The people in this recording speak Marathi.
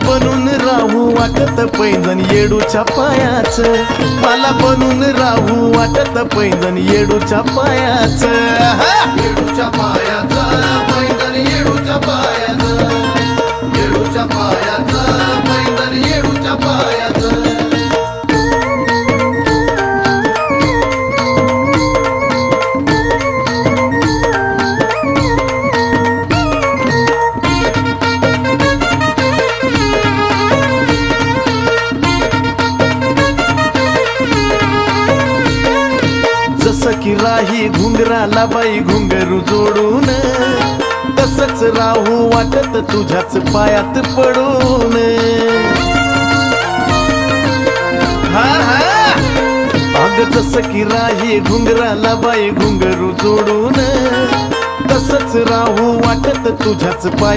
बनून राहू वाटत पैंजण येडूच्या पायाच, मला बनून राहू वाटत पैंजण येडूच्या पायाच. येडूच्या पायाचा पैंजण येडूच्या पायाचा, येडूच्या पायाचा पैंजण येडूच्या पायाचा. जसं की राही घुंगराला बाई घुंगरू जोडून, तसंच राहू वाटत तुझ्याच पायात पडून. हा हा अग जसं की राही घुंगराला बाई घुंगरू जोडून, तसंच राहू वाटत तुझ्याच पाय